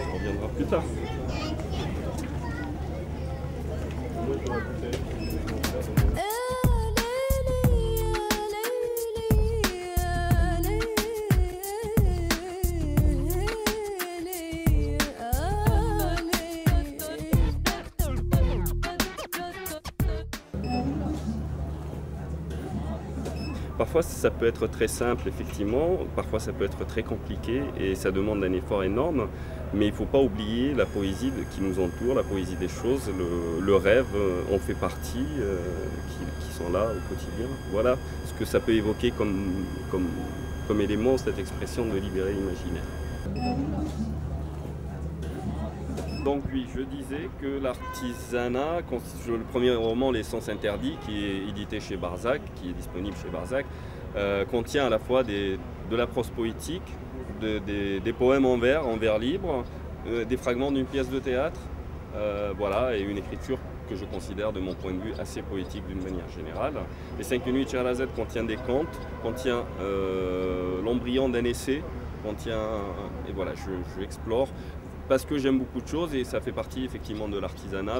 On reviendra plus tard. Parfois ça peut être très simple effectivement, parfois ça peut être très compliqué et ça demande un effort énorme, mais il ne faut pas oublier la poésie qui nous entoure, la poésie des choses, le rêve en fait partie, qui sont là au quotidien. Voilà ce que ça peut évoquer comme élément, cette expression de libérer l'imaginaire. Donc oui, je disais que l'artisanat, le premier roman, Les Sens Interdits, qui est édité chez Barzac, qui est disponible chez Barzac, contient à la fois de la prose poétique, des poèmes en vers libre, des fragments d'une pièce de théâtre, voilà, et une écriture que je considère de mon point de vue assez poétique d'une manière générale. Les 5 nuits de Scheherazade contient des contes, contient l'embryon d'un essai, et voilà, je explore. Parce que j'aime beaucoup de choses et ça fait partie effectivement de l'artisanat,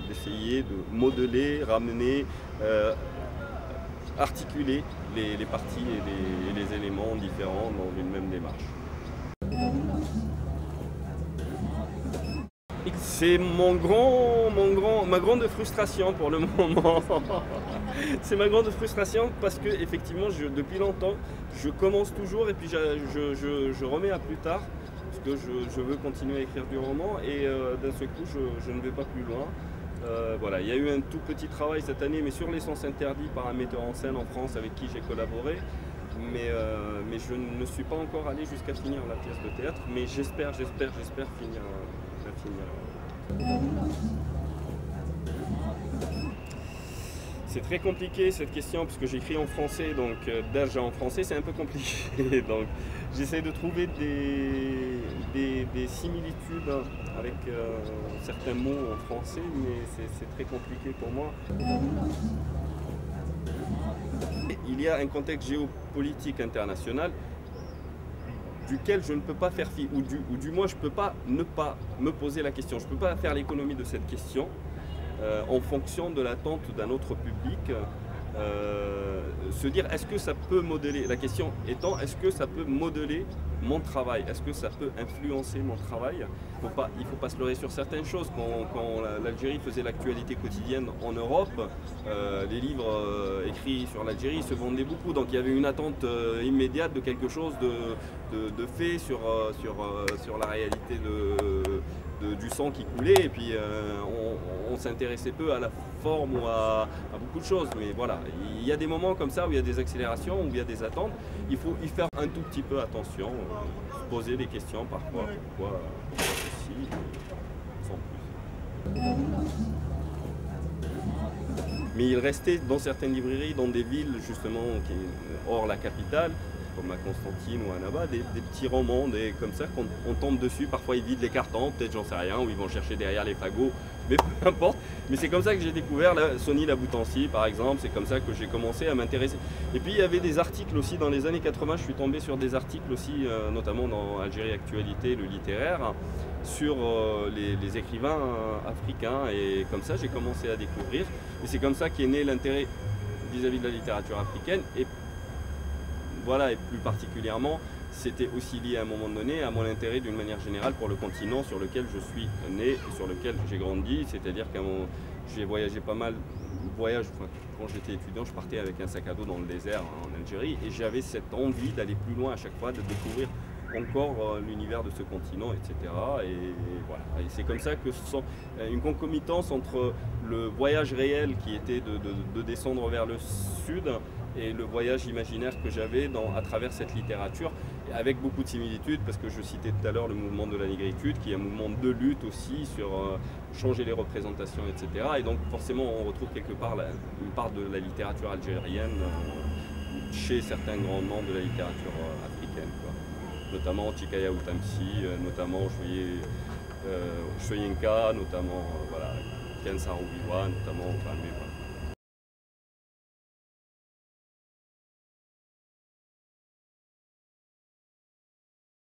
d'essayer de modeler, ramener, articuler les parties et les éléments différents dans une même démarche. C'est ma grande frustration pour le moment. C'est ma grande frustration parce que effectivement, depuis longtemps, je commence toujours et puis je remets à plus tard. Parce que je veux continuer à écrire du roman et d'un seul coup je ne vais pas plus loin. Voilà, il y a eu un tout petit travail cette année, mais sur Les Sens Interdits par un metteur en scène en France avec qui j'ai collaboré. Mais je ne suis pas encore allé jusqu'à finir la pièce de théâtre, mais j'espère finir. C'est très compliqué cette question parce que j'écris en français, donc déjà en français c'est un peu compliqué. Donc j'essaie de trouver des similitudes avec certains mots en français, mais c'est très compliqué pour moi. Il y a un contexte géopolitique international duquel je ne peux pas faire fi, ou du moins je ne peux pas ne pas me poser la question. Je ne peux pas faire l'économie de cette question. En fonction de l'attente d'un autre public, se dire est-ce que ça peut modeler, la question étant est-ce que ça peut modeler mon travail, est-ce que ça peut influencer mon travail. Il ne faut pas se leurrer sur certaines choses. Quand l'Algérie faisait l'actualité quotidienne en Europe, les livres écrits sur l'Algérie se vendaient beaucoup, donc il y avait une attente immédiate de quelque chose de fait sur la réalité du sang qui coulait, et puis on s'intéressait peu à la forme ou à beaucoup de choses, mais voilà, il y a des moments comme ça où il y a des accélérations, où il y a des attentes, il faut y faire un tout petit peu attention, se poser des questions parfois, pourquoi ceci, sans plus. Mais il restait dans certaines librairies, dans des villes justement hors la capitale, comme à Constantine ou à Annaba, des petits romans comme ça qu'on tombe dessus. Parfois ils vident les cartons, peut-être j'en sais rien, ou ils vont chercher derrière les fagots, mais peu importe. Mais c'est comme ça que j'ai découvert Sonny Laboutancy par exemple, c'est comme ça que j'ai commencé à m'intéresser. Et puis il y avait des articles aussi dans les années 80, je suis tombé sur des articles aussi, notamment dans Algérie Actualité, le littéraire, sur les écrivains africains, et comme ça j'ai commencé à découvrir. Et c'est comme ça qu'est né l'intérêt vis-à-vis de la littérature africaine. Et voilà, et plus particulièrement, c'était aussi lié à un moment donné à mon intérêt d'une manière générale pour le continent sur lequel je suis né et sur lequel j'ai grandi. C'est-à-dire que j'ai voyagé pas mal. Quand j'étais étudiant, je partais avec un sac à dos dans le désert en Algérie et j'avais cette envie d'aller plus loin à chaque fois, de découvrir encore l'univers de ce continent, etc. Et voilà. Et c'est comme ça que ce sont une concomitance entre le voyage réel qui était de descendre vers le sud et le voyage imaginaire que j'avais à travers cette littérature, avec beaucoup de similitudes, parce que je citais tout à l'heure le mouvement de la négritude, qui est un mouvement de lutte aussi sur changer les représentations, etc. Et donc forcément on retrouve quelque part une part de la littérature algérienne chez certains grands noms de la littérature africaine, quoi. Notamment Tchikaya Outamsi, notamment je voyais Shoyinka, notamment voilà, Ken Saro-Wiwa, notamment, enfin, mais voilà.